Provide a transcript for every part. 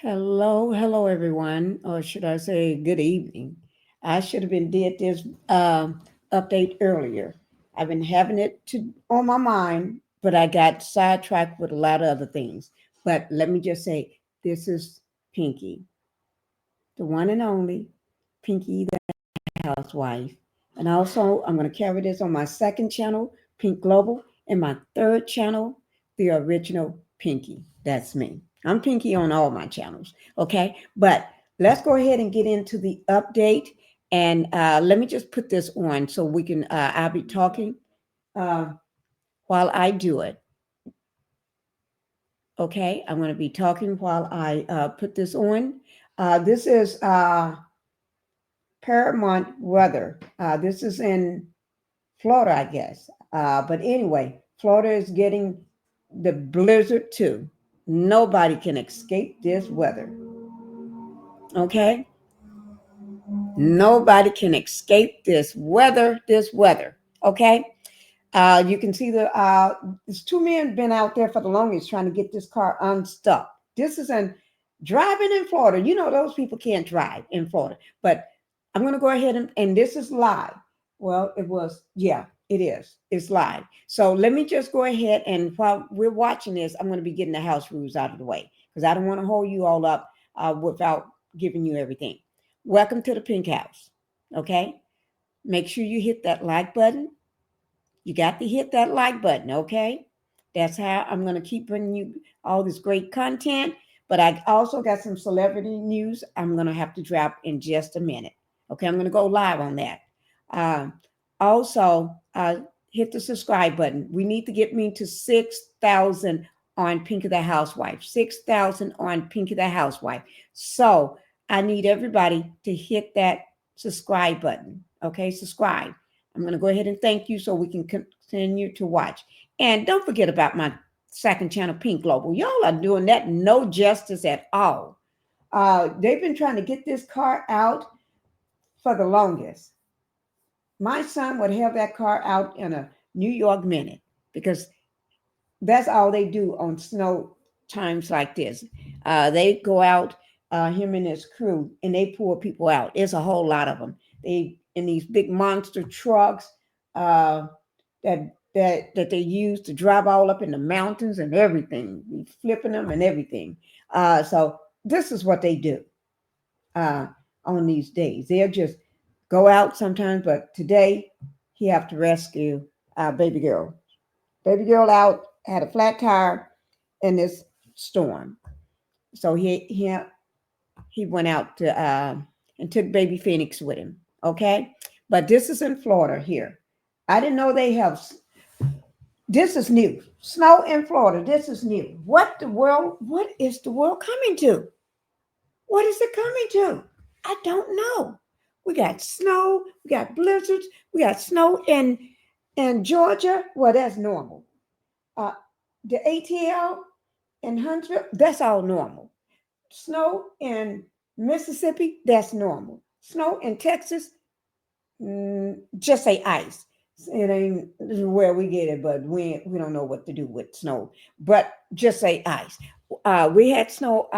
Hello, everyone, or should I say good evening? I should have been did this update earlier. I've been having it on my mind, but I got sidetracked with a lot of other things. But let me just say, this is Pinkie, the one and only Pinkie the Housewife. And also, I'm going to carry this on my second channel, Pink Global, and my third channel, the original Pinkie. That's me. I'm Pinkie on all my channels. Okay. But let's go ahead and get into the update. And let me just put this on so we can, I'll be talking uh, while I do it. Okay. I'm going to be talking while I put this on. This is Paramount weather. This is in Florida, I guess. But anyway, Florida is getting the blizzard too. Nobody can escape this weather. Okay? Nobody can escape this weather, Okay? You can see there's two men been out there for the longest trying to get this car unstuck. This is in driving in Florida. You know, those people can't drive in Florida. But I'm going to go ahead and this is live. Well, it was, yeah, it is. It's live. So let me just go ahead and while we're watching this, I'm going to be getting the house rules out of the way because I don't want to hold you all up without giving you everything. Welcome to the Pink House. Okay? Make sure you hit that like button. You got to hit that like button, okay? That's how I'm going to keep bringing you all this great content. But I also got some celebrity news I'm going to have to drop in just a minute. Okay, I'm going to go live on that. Uh, also, hit the subscribe button. We need to get me to 6,000 on Pinkie the Housewife. 6,000 on Pinkie the Housewife. So I need everybody to hit that subscribe button. Okay, subscribe. I'm going to go ahead and thank you so we can continue to watch. And don't forget about my second channel, Pink Global. Y'all are doing that no justice at all. They've been trying to get this car out for the longest. My son would have that car out in a New York minute because that's all they do on snow times like this. They go out, him and his crew, and they pull people out. It's a whole lot of them. They in these big monster trucks that they use to drive all up in the mountains and everything, flipping them and everything. So this is what they do uh, on these days. They'll just go out sometimes, but today he have to rescue baby girl. Baby girl out had a flat tire in this storm, so he went out to and took baby Phoenix with him. Okay, but this is in Florida here. I didn't know they have. This is new. Snow in Florida. This is new. What the world? What is the world coming to? What is it coming to? I don't know. We got snow. We got blizzards. We got snow in Georgia. Well, that's normal. Uh, the ATL in Huntsville. That's all normal. Snow in Mississippi. That's normal. Snow in Texas. Just say ice. It ain't where we get it, but we don't know what to do with snow. But just say ice. We had snow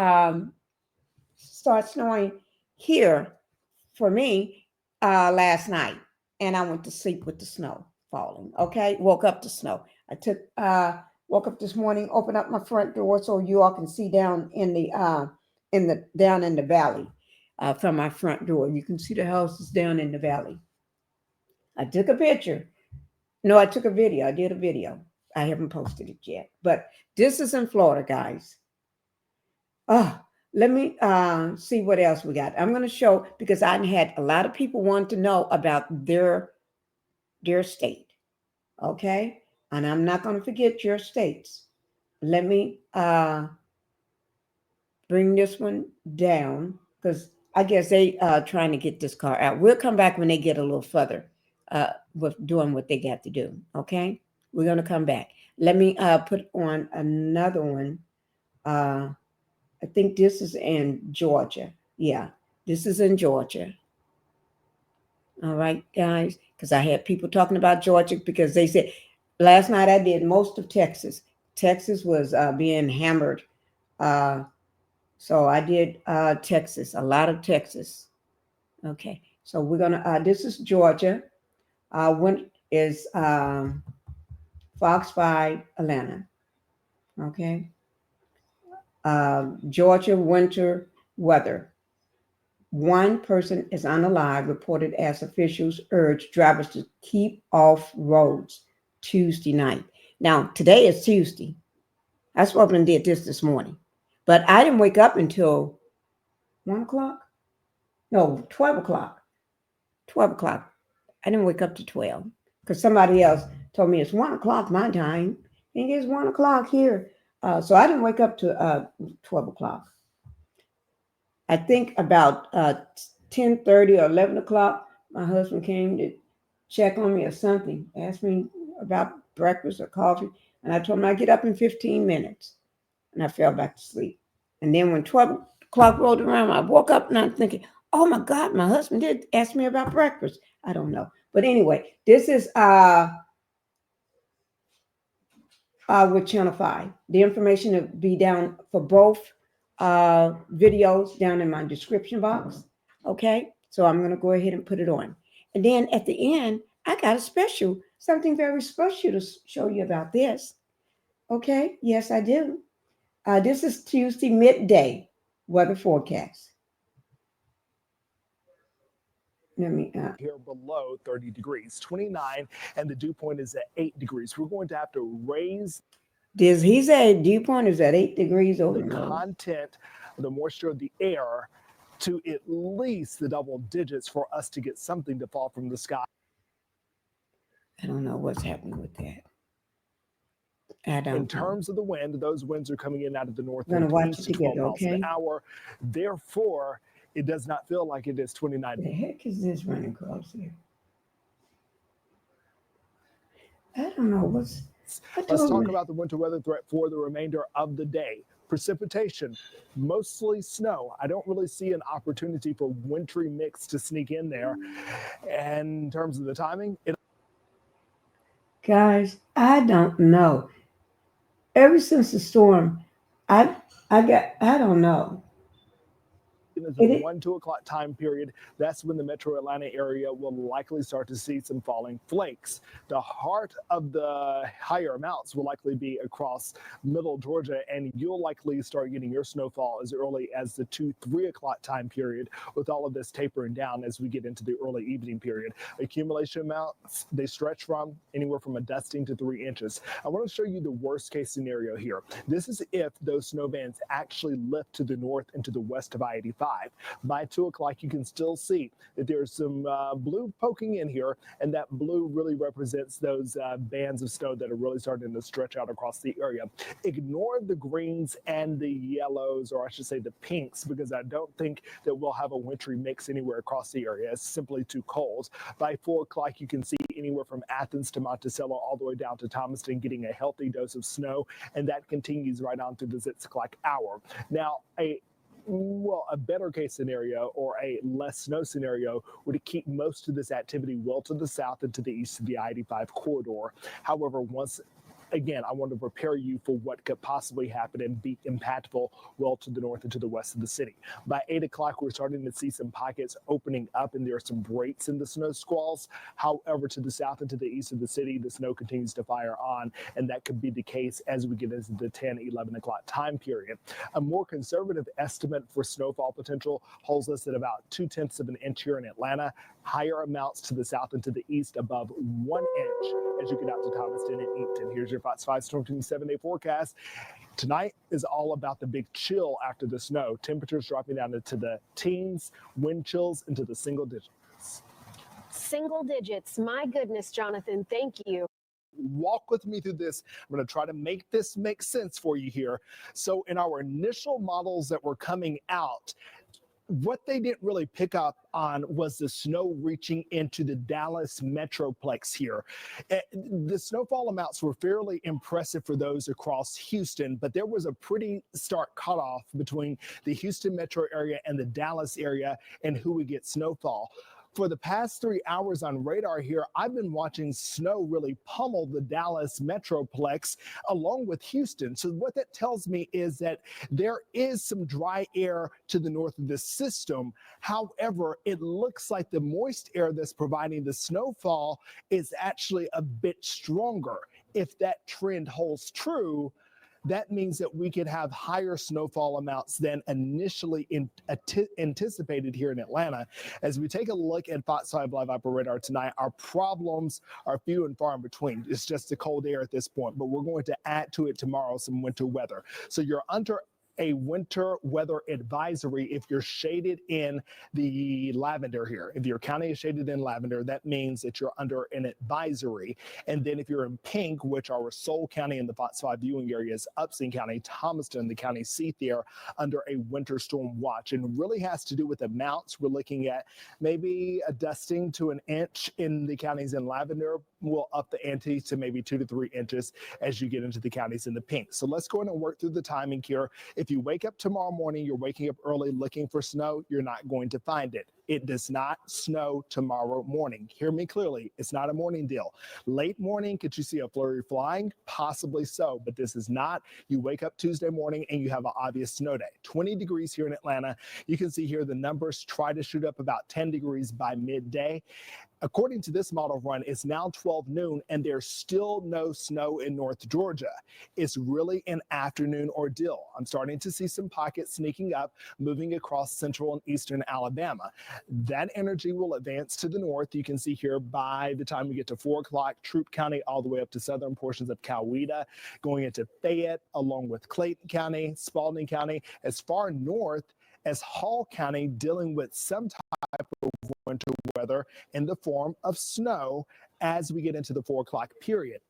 start snowing here for me last night, and I went to sleep with the snow falling. Okay, woke up to snow. I took woke up this morning, opened up my front door so you all can see down in the down in the valley from my front door. You can see the houses down in the valley. I took a picture. No, I took a video. I did a video. I haven't posted it yet. But this is in Florida, guys. Oh, let me see what else we got. I'm going to show because I had a lot of people want to know about their state. Okay? And I'm not going to forget your states. Let me bring this one down because I guess they trying to get this car out. We'll come back when they get a little further with doing what they got to do. Okay, we're gonna come back. Let me put on another one. I think this is in Georgia. Yeah, this is in Georgia. All right, guys, because I had people talking about Georgia because they said last night I did most of Texas. Texas was being hammered. Uh, So I did Texas, a lot of Texas. Okay, so we're gonna. This is Georgia. When is Fox 5 Atlanta? Okay. Georgia winter weather. One person is unalive, reported as officials urge drivers to keep off roads Tuesday night. Now, today is Tuesday. I spoke and did this morning, but I didn't wake up until 1 o'clock. No, 12 o'clock. 12 o'clock. I didn't wake up to 12 because somebody else told me it's 1 o'clock my time, and it's 1 o'clock here. So I didn't wake up to 12 o'clock. I think about 10:30 or 11 o'clock, my husband came to check on me or something, asked me about breakfast or coffee, and I told him I get up in 15 minutes, and I fell back to sleep. And then when 12 o'clock rolled around, I woke up and I'm thinking, oh my God, my husband did ask me about breakfast. I don't know. But anyway, this is with Channel 5. The information will be down for both videos down in my description box. Okay, so I'm going to go ahead and put it on. And then at the end, I got a special, something very special to show you about this. Okay, yes, I do. This is Tuesday midday weather forecast. Let me here below 30 degrees, 29, and the dew point is at 8 degrees. We're going to have to raise he said dew point is at 8 degrees over the content of the moisture of the air to at least the double digits for us to get something to fall from the sky. I don't know what's happening with that. In terms of the wind, those winds are coming in out of the north. We're going to watch it together, okay? An hour. Therefore, it does not feel like it is 29. The heck is this running across here? I don't know. Let's talk about the winter weather threat for the remainder of the day. Precipitation, mostly snow. I don't really see an opportunity for wintry mix to sneak in there. And in terms of the timing, guys, I don't know. Ever since the storm, I don't know. is a 1-2 o'clock time period. That's when the metro Atlanta area will likely start to see some falling flakes. The heart of the higher amounts will likely be across middle Georgia, and you'll likely start getting your snowfall as early as the 2-3 o'clock time period, with all of this tapering down as we get into the early evening period. Accumulation amounts, they stretch from anywhere from a dusting to 3 inches. I want to show you the worst case scenario here. This is if those snow bands actually lift to the north and to the west of I-85. By 2 o'clock, you can still see that there's some blue poking in here, and that blue really represents those bands of snow that are really starting to stretch out across the area. Ignore the greens and the yellows, or I should say the pinks, because I don't think that we'll have a wintry mix anywhere across the area. It's simply too cold. By 4 o'clock, you can see anywhere from Athens to Monticello all the way down to Thomaston getting a healthy dose of snow, and that continues right on through the 6 o'clock hour. Now, a better case scenario or a less snow scenario would keep most of this activity well to the south and to the east of the I-85 corridor. However, again, I want to prepare you for what could possibly happen and be impactful well to the north and to the west of the city. By 8 o'clock, we're starting to see some pockets opening up, and there are some breaks in the snow squalls. However, to the south and to the east of the city, the snow continues to fire on, and that could be the case as we get into the 10, 11 o'clock time period. A more conservative estimate for snowfall potential holds us at about 0.2 of an inch here in Atlanta. Higher amounts to the south and to the east above 1 inch as you get out to Thomaston and Eaton. Here's your Fox 5 Storm Team 7-day forecast. Tonight is all about the big chill after the snow. Temperatures dropping down into the teens, wind chills into the single digits. Single digits. My goodness, Jonathan, thank you. Walk with me through this. I'm going to try to make this make sense for you here. So in our initial models that were coming out, what they didn't really pick up on was the snow reaching into the Dallas metroplex here. The snowfall amounts were fairly impressive for those across Houston, but there was a pretty stark cutoff between the Houston metro area and the Dallas area and who would get snowfall. For the past 3 hours on radar here, I've been watching snow really pummel the Dallas Metroplex along with Houston. So what that tells me is that there is some dry air to the north of this system. However, it looks like the moist air that's providing the snowfall is actually a bit stronger. If that trend holds true, that means that we could have higher snowfall amounts than initially anticipated here in Atlanta. As we take a look at Fox 5 Live Operator tonight, our problems are few and far in between. It's just the cold air at this point, but we're going to add to it tomorrow some winter weather. So you're under a winter weather advisory if you're shaded in the lavender here. If your county is shaded in lavender, that means that you're under an advisory. And then if you're in pink, which are Soul County and the Fox 5 viewing areas, Upson County, Thomaston, the county seat there, under a winter storm watch. And it really has to do with amounts. We're looking at maybe a dusting to an inch in the counties in lavender. We'll up the ante to maybe 2 to 3 inches as you get into the counties in the pink. So let's go in and work through the timing here. If you wake up tomorrow morning, you're waking up early looking for snow, you're not going to find it. It does not snow tomorrow morning. Hear me clearly. It's not a morning deal. Late morning, could you see a flurry flying? Possibly so, but this is not. You wake up Tuesday morning and you have an obvious snow day. 20 degrees here in Atlanta. You can see here the numbers try to shoot up about 10 degrees by midday. According to this model run, it's now 12 noon and there's still no snow in North Georgia. It's really an afternoon ordeal. I'm starting to see some pockets sneaking up, moving across central and eastern Alabama. That energy will advance to the north. You can see here by the time we get to 4 o'clock, Troup County all the way up to southern portions of Coweta, going into Fayette, along with Clayton County, Spalding County, as far north as Hall County, dealing with some type of winter weather in the form of snow as we get into the 4 o'clock period.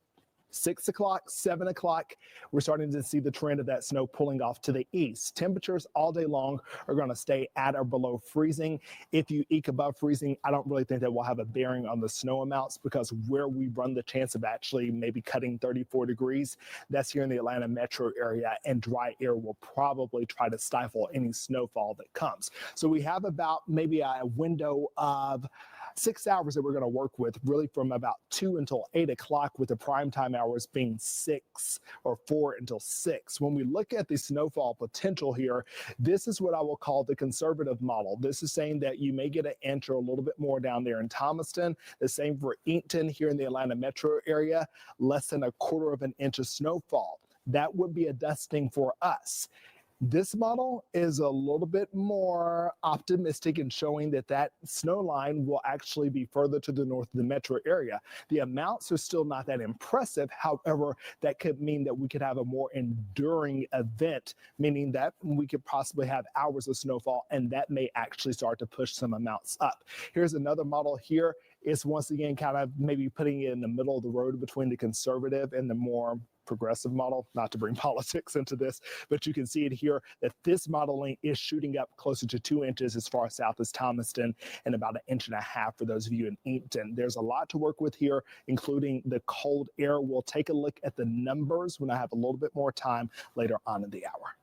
6 o'clock, 7 o'clock, we're starting to see the trend of that snow pulling off to the east. Temperatures all day long are going to stay at or below freezing. If you eke above freezing, I don't really think that will have a bearing on the snow amounts, because where we run the chance of actually maybe cutting 34 degrees, that's here in the Atlanta metro area, and dry air will probably try to stifle any snowfall that comes. So we have about maybe a window of 6 hours that we're going to work with, really from about 2 until 8 o'clock, with the prime time hours being 6 or 4 until 6. When we look at the snowfall potential here, this is what I will call the conservative model. This is saying that you may get an inch or a little bit more down there in Thomaston. The same for Inkton here in the Atlanta metro area, less than 1/4 of an inch of snowfall. That would be a dusting for us. This model is a little bit more optimistic in showing that that snow line will actually be further to the north of the metro area. The amounts are still not that impressive. However, that could mean that we could have a more enduring event, meaning that we could possibly have hours of snowfall, and that may actually start to push some amounts up. Here's another model here. It's once again kind of maybe putting it in the middle of the road between the conservative and the more progressive model, not to bring politics into this, but you can see it here that this modeling is shooting up closer to 2 inches as far south as Thomaston, and about 1.5 inches for those of you in Inkton. There's a lot to work with here, including the cold air. We'll take a look at the numbers when I have a little bit more time later on in the hour.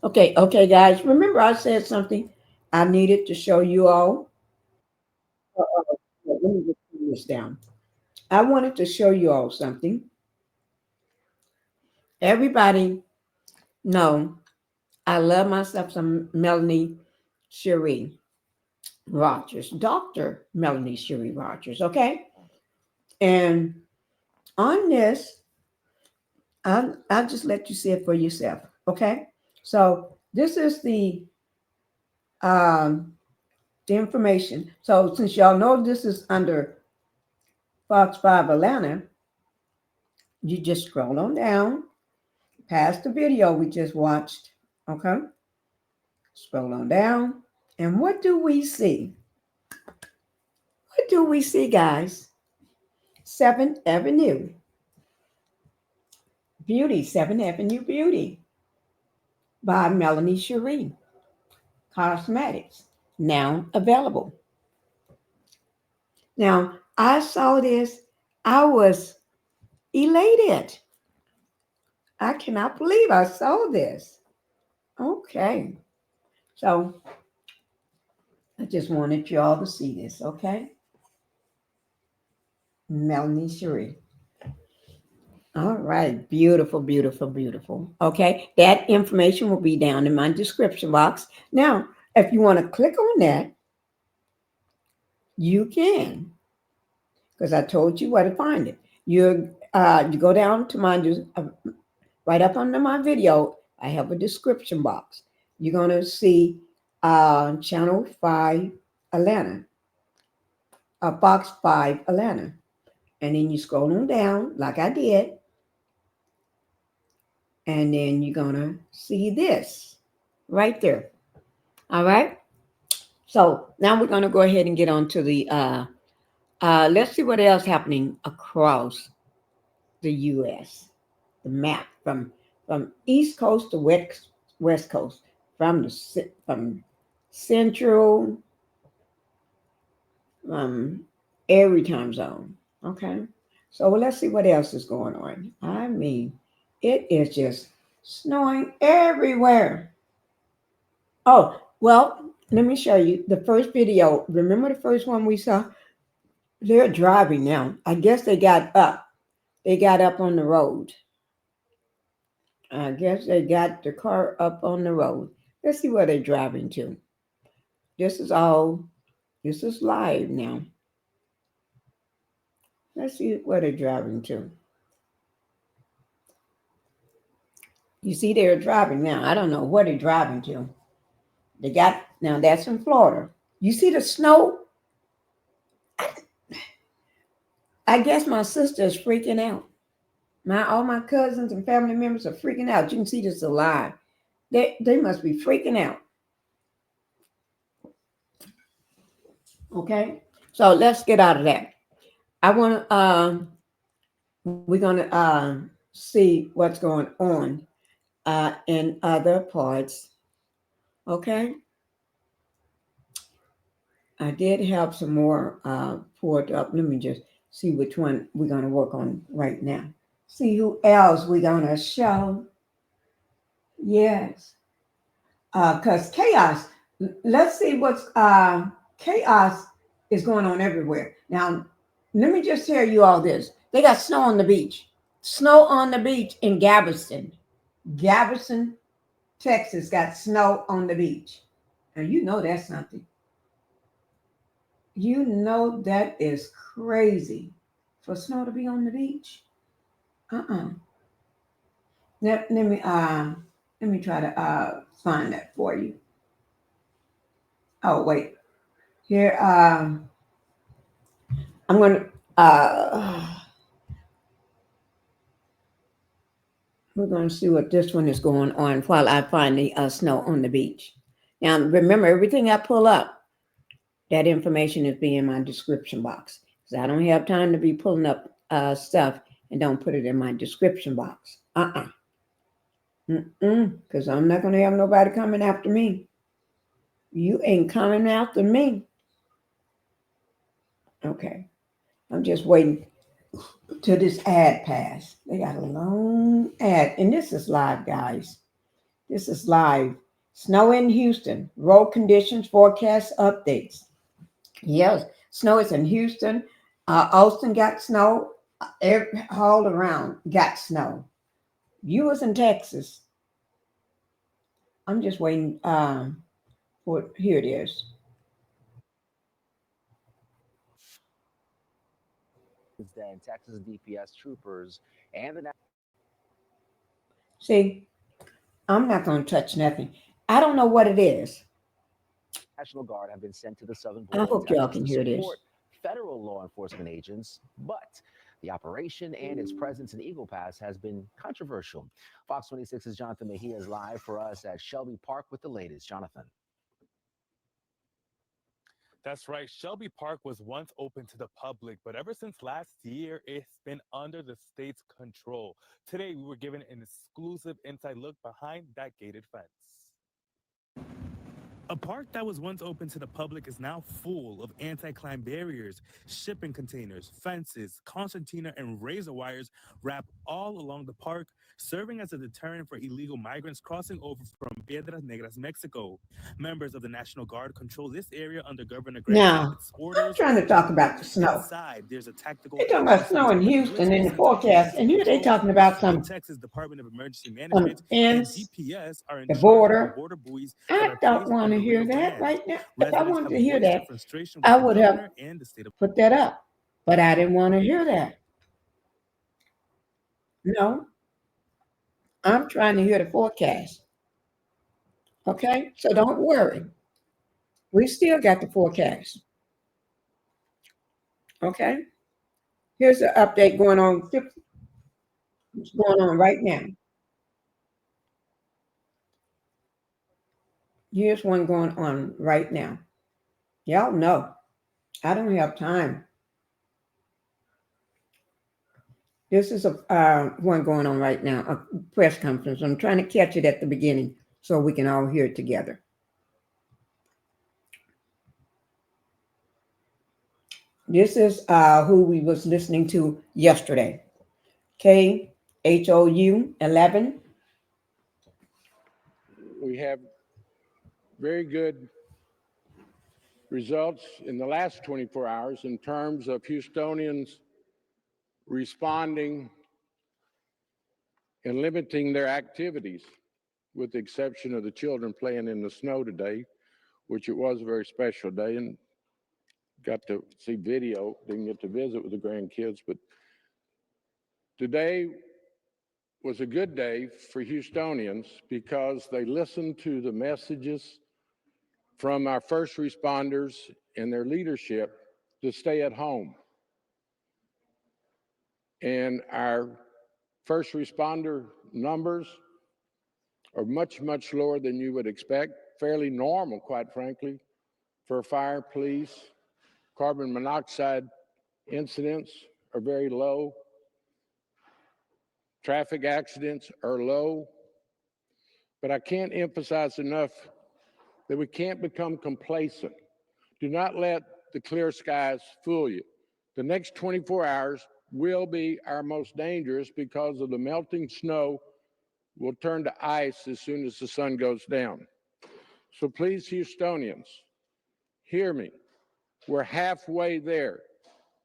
Okay, guys. Remember I said something I needed to show you all? Let me just turn this down. I wanted to show you all something. Everybody know I love myself some Melanie Cherie Rogers, Dr. Melanie Cherie Rogers, okay? And on this, I'll just let you see it for yourself, okay? So this is the information. So since y'all know this is under Fox 5 Atlanta, you just scroll on down past the video we just watched, okay? Scroll on down, and what do we see? What do we see, guys? 7th Avenue Beauty, 7th Avenue Beauty by Melanie Cherie Cosmetics, now available. Now, I saw this, I was elated. I cannot believe I saw this. Okay. So I just wanted you all to see this, okay? Melanie Cherie. All right. Beautiful, beautiful, beautiful. Okay. That information will be down in my description box. Now, if you want to click on that, you can, because I told you where to find it. You go down to right up under my video. I have a description box. You're gonna see Channel 5 Atlanta, Fox 5 Atlanta, and then you scroll on down like I did, and then you're gonna see this right there. All right. So now we're gonna go ahead and get on to the. Let's see what else happening across the U.S. The map from East Coast to West Coast, from Central, um, every time zone. Okay, so let's see what else is going on. I mean, it is just snowing everywhere. Oh well, let me show you the first video. Remember the first one we saw? They're driving now. I guess they got up. They got up on the road. I guess they got the car up on the road. Let's see where they're driving to. This is all, this is live now. Let's see where they're driving to. You see, they're driving now. I don't know where they're driving to. They got, now that's in Florida. You see the snow? I guess my sister is freaking out. All my cousins and family members are freaking out. You can see this alive. They must be freaking out. Okay, so let's get out of that. I want to. We're gonna see what's going on in other parts. Okay, I did have some more poured up. Let me just see which one we're gonna work on right now. See who else we're gonna show. Yes, because chaos. Let's see what's chaos is going on everywhere. Now, let me just tell you all this. They got snow on the beach. Snow on the beach in Galveston. Galveston, Texas got snow on the beach. And you know that's something. You know that is crazy for snow to be on the beach. Uh-uh. Let me try to find that for you. Oh wait. Here I'm gonna we're gonna see what this one is going on while I find the snow on the beach. Now remember everything I pull up, that information is being in my description box. Because I don't have time to be pulling up stuff and don't put it in my description box. Because I'm not going to have nobody coming after me. You ain't coming after me. Okay. I'm just waiting till this ad pass. They got a long ad. And this is live, guys. This is live. Snow in Houston. Road conditions forecast updates. Yes, snow is in Houston. Austin got snow. All around got snow. You was in Texas. I'm just waiting for here it is. Then Texas DPS troopers and the See, I'm not going to touch nothing. I don't know what it is. National Guard have been sent to the southern I border in hope y'all Texas can to hear this. support federal law enforcement agents, but the operation and its presence in Eagle Pass has been controversial. Fox 26's Jonathan Mejia is live for us at Shelby Park with the latest. Jonathan. That's right. Shelby Park was once open to the public, but ever since last year, it's been under the state's control. Today, we were given an exclusive inside look behind that gated fence. A park that was once open to the public is now full of anti-climb barriers, shipping containers, fences, concertina, and razor wires wrap all along the park, serving as a deterrent for illegal migrants crossing over from Piedras Negras, Mexico. Members of the National Guard control this area under Governor Greg Now, Abbott's I'm orders. trying to talk about the snow. Inside, there's a tactical They're talking action about snow center in with Houston in the military forecast, and here they're talking about the some Texas Department of Emergency Management and fence, DPS are in the charge of the border. border buoys I that are don't placed want on to the hear Rio that Grande. right now. If I Residents wanted have to hear voiced their that, frustration with I the would have governor and the state of. put that up, but I didn't want to hear that. No, I'm trying to hear the forecast. Okay, so don't worry. We still got the forecast. Okay, here's the update going on. What's going on right now? Here's one going on right now. Y'all know I don't have time. This is a one going on right now, a press conference. I'm trying to catch it at the beginning so we can all hear it together. This is who we was listening to yesterday. KHOU 11. We have very good results in the last 24 hours in terms of Houstonians responding and limiting their activities, with the exception of the children playing in the snow today, which it was a very special day, and got to see video, didn't get to visit with the grandkids, but today was a good day for Houstonians because they listened to the messages from our first responders and their leadership to stay at home. And our first responder numbers are much, much lower than you would expect, fairly normal, quite frankly, for fire, police. Carbon monoxide incidents are very low. Traffic accidents are low. But I can't emphasize enough that we can't become complacent. Do not let the clear skies fool you. The next 24 hours will be our most dangerous because of the melting snow will turn to ice as soon as the sun goes down. So please, Houstonians, hear me. We're halfway there.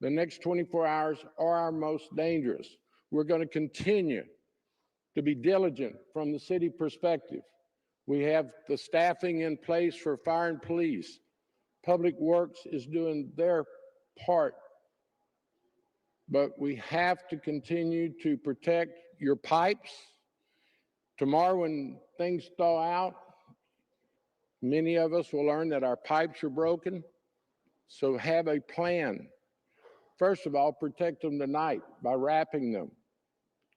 The next 24 hours are our most dangerous. We're going to continue to be diligent from the city perspective. We have the staffing in place for fire and police. Public Works is doing their part, but we have to continue to protect your pipes. Tomorrow, when things thaw out, many of us will learn that our pipes are broken. So have a plan. First of all, protect them tonight by wrapping them.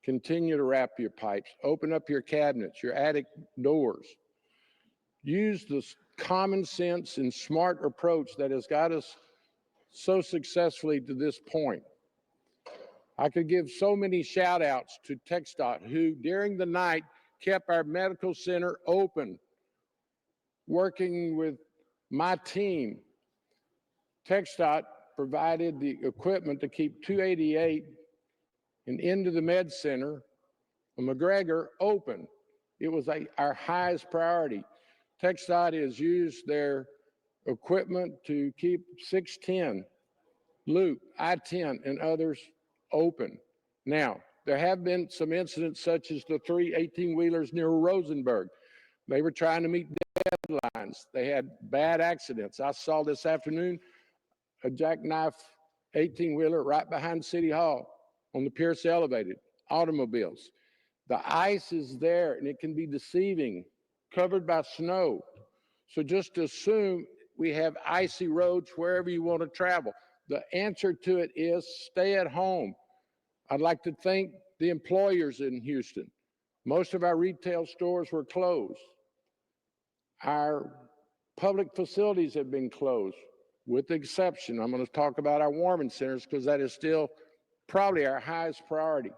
Continue to wrap your pipes. Open up your cabinets, your attic doors. Use the common sense and smart approach that has got us so successfully to this point. I could give so many shout outs to TxDOT, who during the night kept our medical center open, working with my team. TxDOT provided the equipment to keep 288 and into the med center, McGregor, open. It was our highest priority. TxDOT has used their equipment to keep 610, Loop, I-10, and others open. Now, there have been some incidents such as the 3 18-wheelers near Rosenberg. They were trying to meet deadlines. They had bad accidents. I saw this afternoon a jackknife 18-wheeler right behind City Hall on the Pierce Elevated, automobiles. The ice is there and it can be deceiving, covered by snow. So just assume we have icy roads wherever you want to travel. The answer to it is stay at home. I'd like to thank the employers in Houston. Most of our retail stores were closed. Our public facilities have been closed, with the exception, I'm going to talk about our warming centers because that is still probably our highest priority.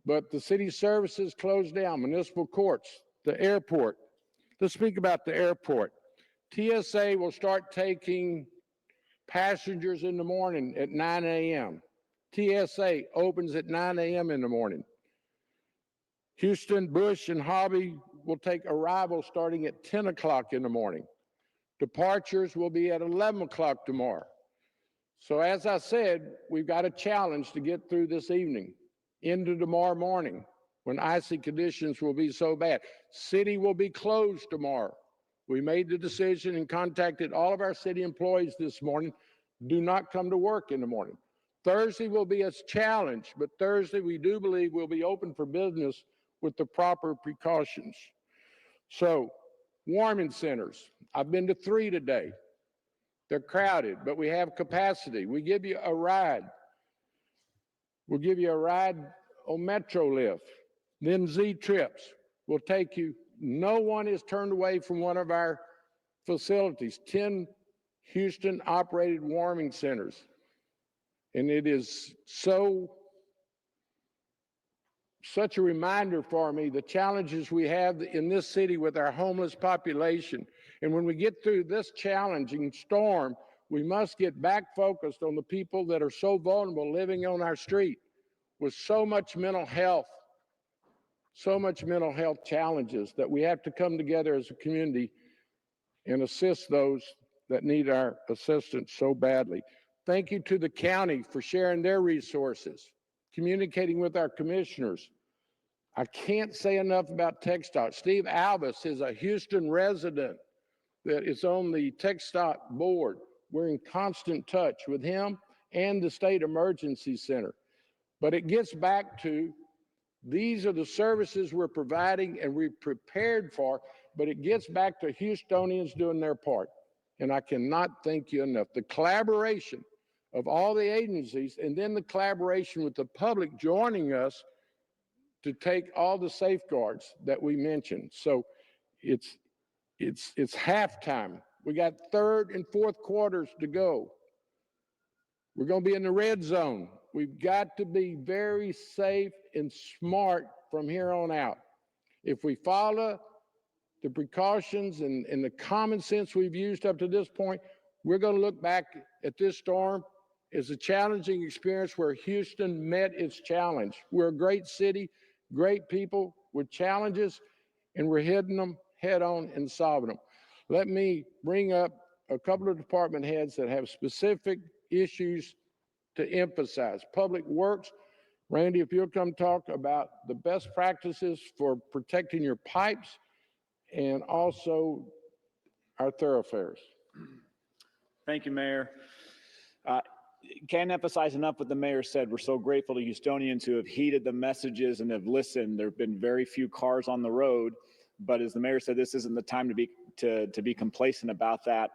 But the city services closed down, municipal courts, the airport. Let's speak about the airport. TSA will start taking passengers in the morning at 9 a.m. TSA opens at 9 a.m. in the morning. Houston, Bush, and Hobby will take arrival starting at 10 o'clock in the morning. Departures will be at 11 o'clock tomorrow. So as I said, we've got a challenge to get through this evening into tomorrow morning when icy conditions will be so bad. City will be closed tomorrow. We made the decision and contacted all of our city employees this morning. Do not come to work in the morning. Thursday will be a challenge, but Thursday we do believe we'll be open for business with the proper precautions. So, warming centers. I've been to 3 today. They're crowded, but we have capacity. We give you a ride. We'll give you a ride on Metro Lift. Then Z Trips will take you. No one is turned away from one of our facilities. 10 Houston operated warming centers. And it is such a reminder for me, the challenges we have in this city with our homeless population. And when we get through this challenging storm, we must get back focused on the people that are so vulnerable living on our street with so much mental health challenges that we have to come together as a community and assist those that need our assistance so badly. Thank you to the county for sharing their resources, communicating with our commissioners. I can't say enough about TxDOT. Steve Alvis is a Houston resident that is on the TxDOT board. We're in constant touch with him and the State Emergency Center. But it gets back to, these are the services we're providing and we're prepared for, but it gets back to Houstonians doing their part. And I cannot thank you enough. The collaboration of all the agencies and then the collaboration with the public joining us to take all the safeguards that we mentioned. So it's halftime. We got third and fourth quarters to go. We're going to be in the red zone. We've got to be very safe and smart from here on out. If we follow the precautions and the common sense we've used up to this point, we're going to look back at this storm as a challenging experience where Houston met its challenge. We're a great city, great people with challenges, and we're hitting them head on and solving them. Let me bring up a couple of department heads that have specific issues to emphasize. Public Works, Randy, if you'll come talk about the best practices for protecting your pipes and also our thoroughfares. Thank you, Mayor. Can't emphasize enough what the mayor said. We're so grateful to Houstonians who have heeded the messages and have listened. There have been very few cars on the road, but as the mayor said, this isn't the time to be complacent about that.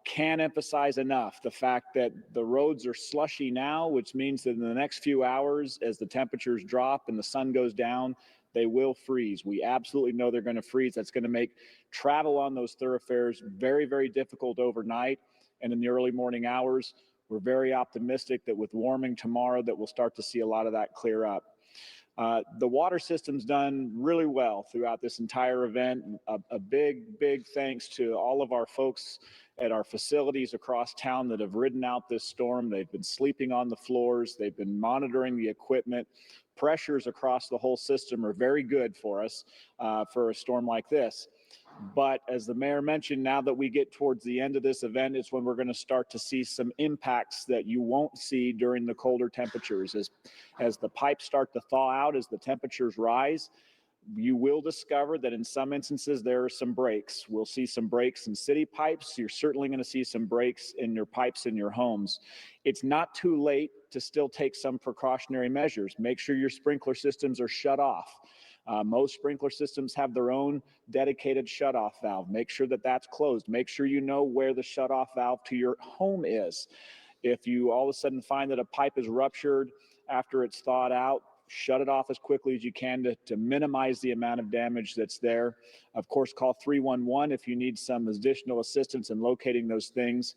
Can't emphasize enough the fact that the roads are slushy now, which means that in the next few hours, as the temperatures drop and the sun goes down, they will freeze. We absolutely know they're going to freeze. That's going to make travel on those thoroughfares very, very difficult overnight and in the early morning hours. We're very optimistic that with warming tomorrow that we'll start to see a lot of that clear up. The water system's done really well throughout this entire event. A big, big thanks to all of our folks at our facilities across town that have ridden out this storm. They've been sleeping on the floors. They've been monitoring the equipment. Pressures across the whole system are very good for us for a storm like this. But as the mayor mentioned, now that we get towards the end of this event, it's when we're going to start to see some impacts that you won't see during the colder temperatures. As the pipes start to thaw out, as the temperatures rise, you will discover that in some instances there are some breaks. We'll see some breaks in city pipes. You're certainly going to see some breaks in your pipes in your homes. It's not too late to still take some precautionary measures. Make sure your sprinkler systems are shut off. Most sprinkler systems have their own dedicated shutoff valve. Make sure that that's closed. Make sure you know where the shutoff valve to your home is. If you all of a sudden find that a pipe is ruptured after it's thawed out, shut it off as quickly as you can to minimize the amount of damage that's there. Of course, call 311 if you need some additional assistance in locating those things.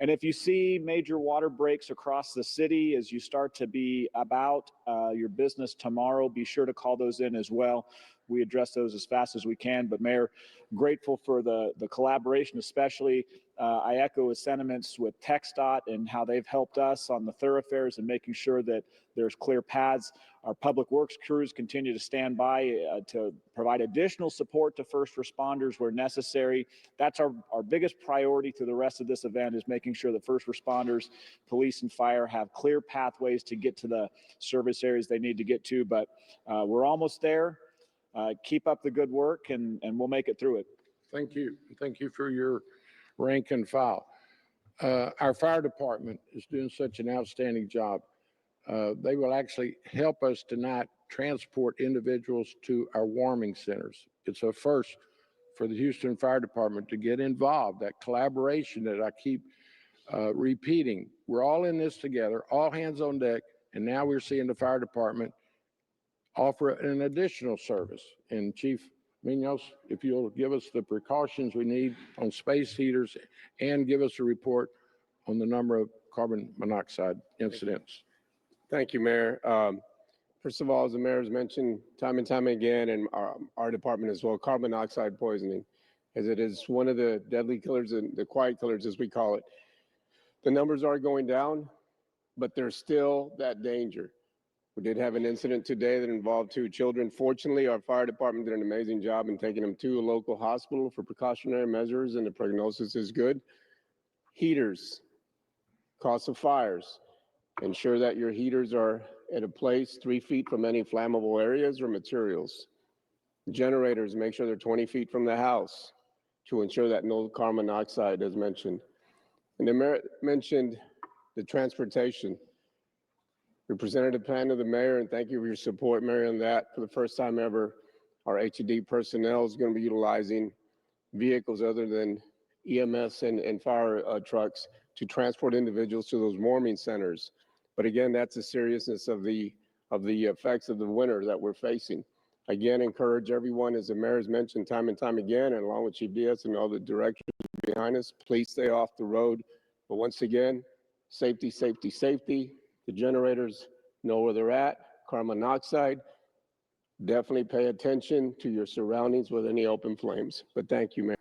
And if you see major water breaks across the city as you start to be about your business tomorrow, be sure to call those in as well. We address those as fast as we can. But Mayor, grateful for the collaboration, especially I echo his sentiments with TxDOT and how they've helped us on the thoroughfares and making sure that there's clear paths. Our public works crews continue to stand by to provide additional support to first responders where necessary. That's our biggest priority through the rest of this event, is making sure that first responders, police and fire have clear pathways to get to the service areas they need to get to. But we're almost there. Keep up the good work, and we'll make it through it. Thank you. Thank you for your rank and file. Our fire department is doing such an outstanding job. They will actually help us tonight transport individuals to our warming centers. It's a first for the Houston Fire Department to get involved, that collaboration that I keep repeating. We're all in this together, all hands on deck, and now we're seeing the fire department offer an additional service. And Chief Munoz, if you'll give us the precautions we need on space heaters and give us a report on the number of carbon monoxide incidents. Thank you, Mayor. First of all, as the mayor has mentioned time and time again, and our department as well, carbon monoxide poisoning, as it is one of the deadly killers and the quiet killers, as we call it. The numbers are going down, but there's still that danger. We did have an incident today that involved 2 children. Fortunately, our fire department did an amazing job in taking them to a local hospital for precautionary measures, and the prognosis is good. Heaters, cost of fires. Ensure that your heaters are at a place 3 feet from any flammable areas or materials. Generators, make sure they're 20 feet from the house to ensure that no carbon monoxide is mentioned. And the mayor mentioned the transportation. Representative Pan of the mayor, and thank you for your support, Mayor, on that. For the first time ever, our HED personnel is going to be utilizing vehicles other than EMS and fire trucks to transport individuals to those warming centers. But again, that's the seriousness of the effects of the winter that we're facing. Again, encourage everyone, as the mayor has mentioned time and time again, and along with Chief Diaz and all the directors behind us, please stay off the road. But once again, safety, safety, safety. The generators know where they're at. Carbon monoxide, definitely pay attention to your surroundings with any open flames. But thank you, Mayor.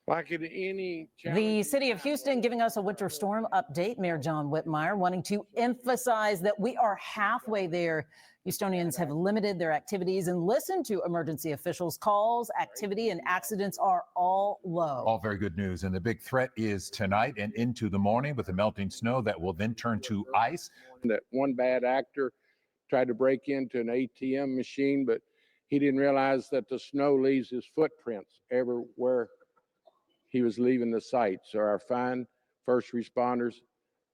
Like in any The city of Houston giving us a winter storm update. Mayor John Whitmire wanting to emphasize that we are halfway there. Houstonians have limited their activities and listened to emergency officials' calls. Activity and accidents are all low. All very good news. And the big threat is tonight and into the morning with the melting snow that will then turn to ice. That one bad actor tried to break into an ATM machine, but he didn't realize that the snow leaves his footprints everywhere he was leaving the site. So our fine first responders,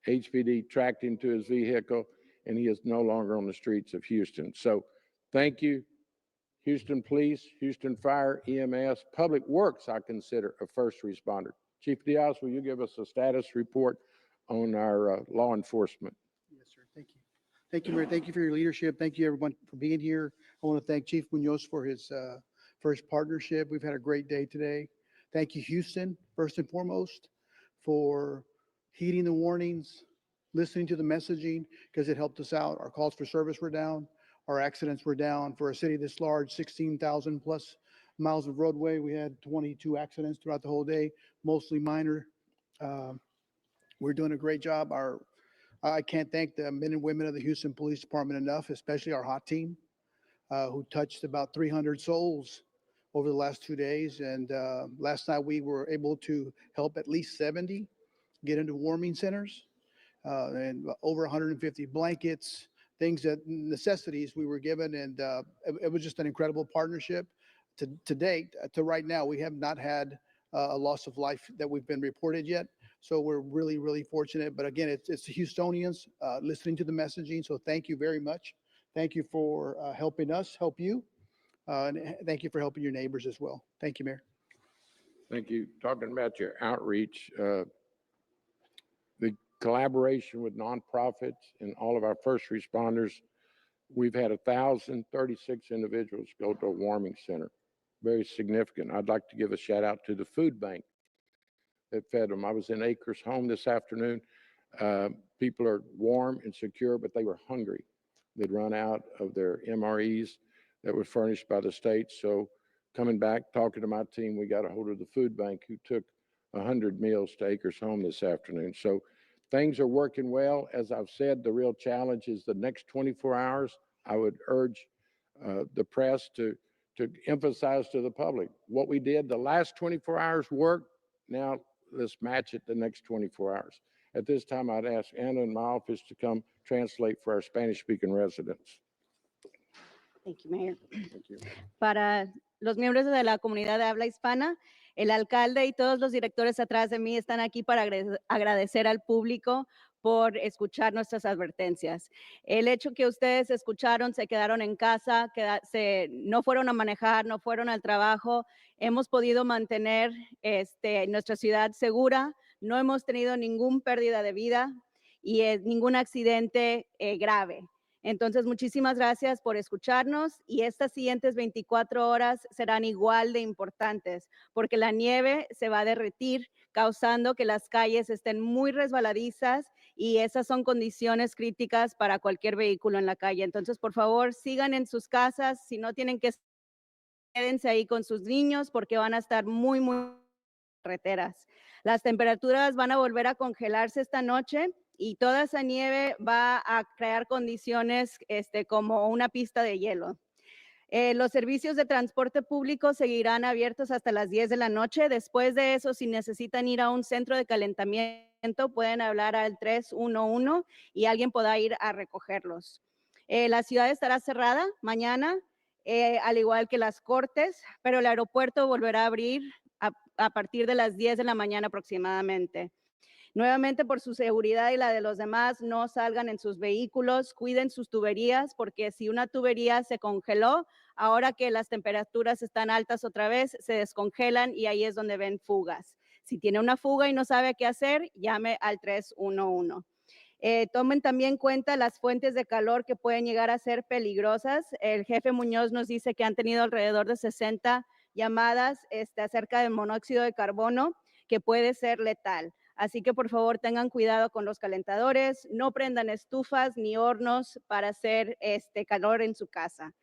HPD tracked him to his vehicle, and he is no longer on the streets of Houston. So thank you, Houston Police, Houston Fire, EMS, Public Works, I consider a first responder. Chief Diaz, will you give us a status report on our law enforcement? Yes, sir. Thank you. Thank you, Mayor. Thank you for your leadership. Thank you, everyone, for being here. I want to thank Chief Munoz for his first partnership. We've had a great day today. Thank you, Houston, first and foremost, for heeding the warnings, listening to the messaging, because it helped us out. Our calls for service were down. Our accidents were down. For a city this large, 16,000 plus miles of roadway, we had 22 accidents throughout the whole day, mostly minor. We're doing a great job. I can't thank the men and women of the Houston Police Department enough, especially our hot team, who touched about 300 souls over the last 2 days. And last night we were able to help at least 70 get into warming centers, and over 150 blankets, things that necessities we were given. And it was just an incredible partnership. To date, to right now, we have not had a loss of life that we've been reported yet. So we're really, really fortunate. But again, it's the Houstonians listening to the messaging. So thank you very much. Thank you for helping us help you. And thank you for helping your neighbors as well. Thank you, Mayor. Thank you. Talking about your outreach, the collaboration with nonprofits and all of our first responders, we've had 1,036 individuals go to a warming center. Very significant. I'd like to give a shout out to the food bank that fed them. I was in Acres Home this afternoon. People are warm and secure, but they were hungry. They'd run out of their MREs that were furnished by the state. So coming back, talking to my team, we got a hold of the food bank who took 100 meals to Acres Home this afternoon. So things are working well. As I've said, the real challenge is the next 24 hours. I would urge the press to emphasize to the public what we did the last 24 hours worked. Now let's match it the next 24 hours. At this time, I'd ask Anna in my office to come translate for our Spanish-speaking residents. Thank you, Mayor. Thank you. Para los miembros de la comunidad de habla hispana, el alcalde y todos los directores atrás de mí están aquí para agradecer al público por escuchar nuestras advertencias. El hecho que ustedes escucharon, se quedaron en casa, no fueron a manejar, no fueron al trabajo, hemos podido mantener nuestra ciudad segura, no hemos tenido ninguna pérdida de vida y ningún accidente grave. Entonces, muchísimas gracias por escucharnos y estas siguientes 24 horas serán igual de importantes porque la nieve se va a derretir, causando que las calles estén muy resbaladizas y esas son condiciones críticas para cualquier vehículo en la calle. Entonces, por favor, sigan en sus casas. Si no tienen que, quédense ahí con sus niños porque van a estar muy carreteras. Las temperaturas van a volver a congelarse esta noche y toda esa nieve va a crear condiciones como una pista de hielo. Los servicios de transporte público seguirán abiertos hasta las 10 de la noche. Después de eso, si necesitan ir a un centro de calentamiento, pueden hablar al 311 y alguien podrá ir a recogerlos. La ciudad estará cerrada mañana, al igual que las cortes, pero el aeropuerto volverá a abrir a partir de las 10 de la mañana aproximadamente. Nuevamente, por su seguridad y la de los demás, no salgan en sus vehículos, cuiden sus tuberías, porque si una tubería se congeló, ahora que las temperaturas están altas otra vez, se descongelan y ahí es donde ven fugas. Si tiene una fuga y no sabe qué hacer, llame al 311. Tomen también en cuenta las fuentes de calor que pueden llegar a ser peligrosas. El jefe Muñoz nos dice que han tenido alrededor de 60 llamadas acerca del monóxido de carbono, que puede ser letal. Así que por favor tengan cuidado con los calentadores, no prendan estufas ni hornos para hacer calor en su casa.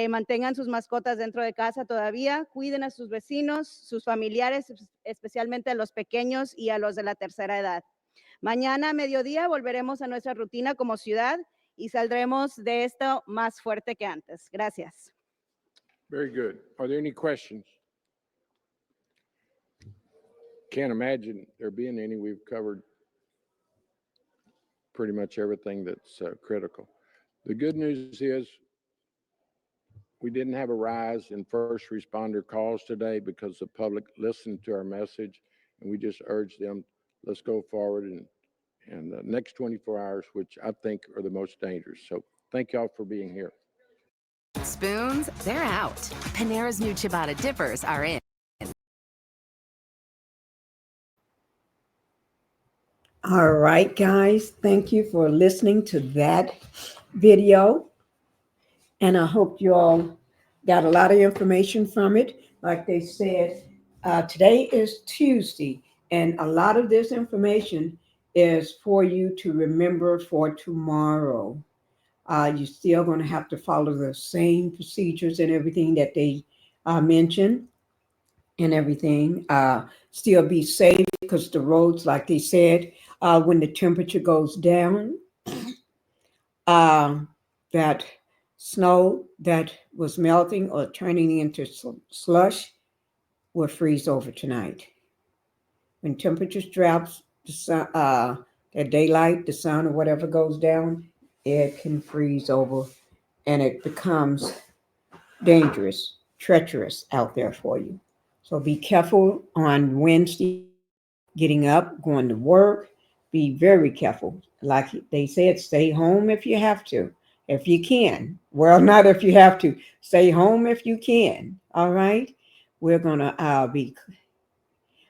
Mantengan sus mascotas dentro de casa todavía, cuiden a sus vecinos, sus familiares, especialmente a los pequeños y a los de la tercera edad. Mañana a mediodía volveremos a nuestra rutina como ciudad y saldremos de esto más fuerte que antes. Gracias. Very good. Are there any questions? Can't imagine there being any. We've covered pretty much everything that's critical. The good news is we didn't have a rise in first responder calls today because the public listened to our message, and we just urge them, let's go forward and the next 24 hours, which I think are the most dangerous. So thank y'all for being here. Spoons, they're out. Panera's new ciabatta dippers are in. All right, guys, thank you for listening to that video. And I hope you all got a lot of information from it. Like they said, today is Tuesday, and a lot of this information is for you to remember for tomorrow. You're still going to have to follow the same procedures and everything that they mentioned and everything. Still be safe because the roads, like they said, when the temperature goes down, that snow that was melting or turning into slush will freeze over tonight. When temperatures drops, the sun, at daylight, the sun or whatever goes down, it can freeze over and it becomes dangerous, treacherous out there for you. So be careful on Wednesday, getting up, going to work. Be very careful. Like they said, stay home if you have to, if you can. Well, not if you have to. Stay home if you can. All right? We're going to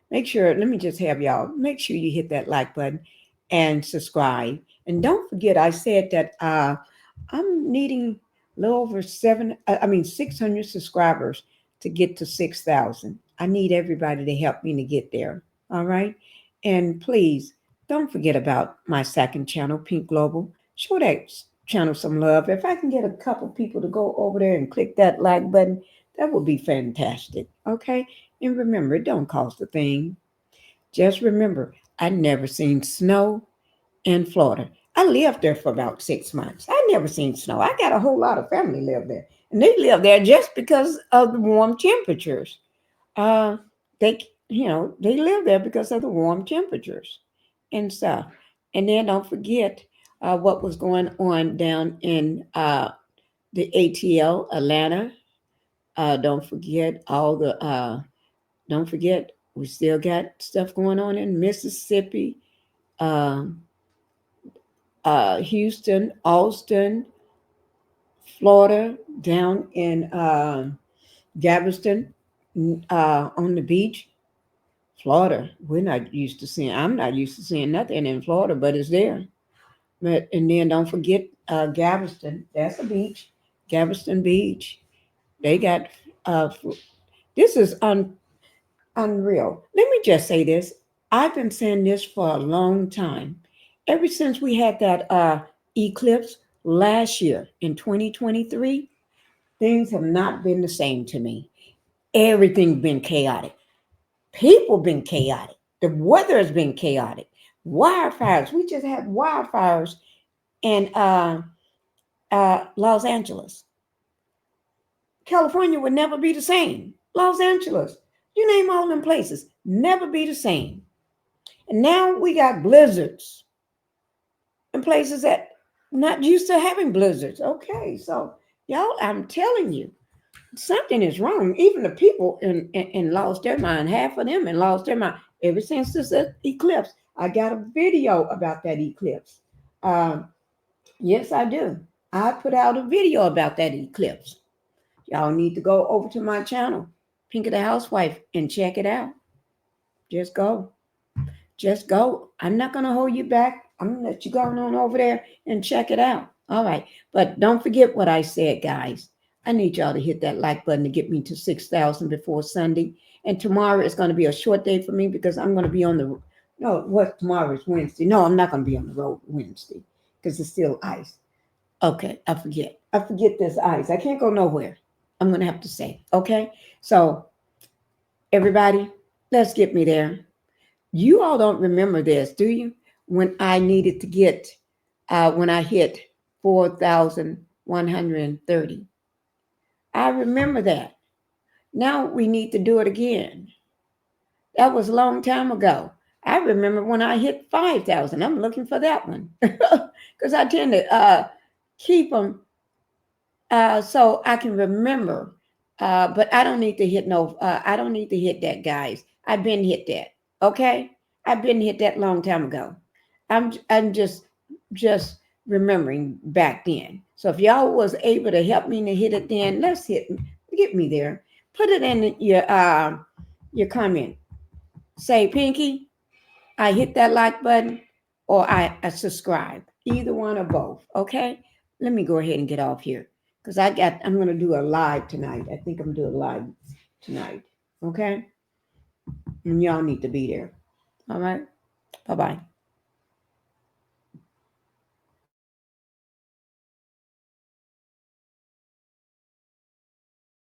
make sure, let me just have y'all, make sure you hit that like button and subscribe. And don't forget, I said that I'm needing a little over 600 subscribers to get to 6,000. I need everybody to help me to get there. All right? And please, don't forget about my second channel, Pink Global. Show that channel some love. If I can get a couple people to go over there and click that like button, that would be fantastic. Okay? And remember, it don't cost a thing. Just remember, I never seen snow in Florida. I lived there for about 6 months. I never seen snow. I got a whole lot of family live there, and they live there just because of the warm temperatures. They, they live there because of the warm temperatures and stuff. And then don't forget what was going on down in the ATL, Atlanta. Don't forget all the. Don't forget we still got stuff going on in Mississippi, um, Houston, Austin, Florida, down in Galveston, on the beach. Florida, we're not used to seeing. I'm not used to seeing nothing in Florida, but it's there. But and then don't forget Galveston. That's a beach. Galveston Beach. They got. This is unreal. Let me just say this. I've been saying this for a long time. Ever since we had that eclipse last year in 2023, things have not been the same to me. Everything's been chaotic. People been chaotic. The weather has been chaotic. Wildfires. We just had wildfires in Los Angeles. California would never be the same. Los Angeles. You name all them places. Never be the same. And now we got blizzards in places that not used to having blizzards. Okay, so y'all, I'm telling you, something is wrong. Even the people in lost their mind. Half of them and lost their mind ever since this eclipse. I got a video about that eclipse. Yes, I do. I put out a video about that eclipse. Y'all need to go over to my channel, Pinkie the Housewife, and check it out. Just go. Just go. I'm not going to hold you back. I'm going to let you go on over there and check it out. All right. But don't forget what I said, guys. I need y'all to hit that like button to get me to 6,000 before Sunday. And tomorrow is going to be a short day for me because I'm going to be on the, no, what, tomorrow is Wednesday. No, I'm not going to be on the road Wednesday because it's still ice. Okay, I forget. I forget this ice. I can't go nowhere. I'm going to have to say, okay? So, everybody, let's get me there. You all don't remember this, do you? When I needed to get, when I hit 4,130. I remember that. Now we need to do it again. That was a long time ago. I remember when I hit 5,000. I'm looking for that one because I tend to keep them so I can remember. But I don't need to hit I don't need to hit that, guys. I've been hit that. Okay, I've been hit that long time ago. I'm just remembering back then. So if y'all was able to help me to hit it then, let's get me there. Put it in your comment. Say, Pinkie, I hit that like button, or I subscribe. Either one or both. Okay. Let me go ahead and get off here because I'm going to do a live tonight. I think I'm doing a live tonight. Okay. And y'all need to be there. All right. Bye-bye.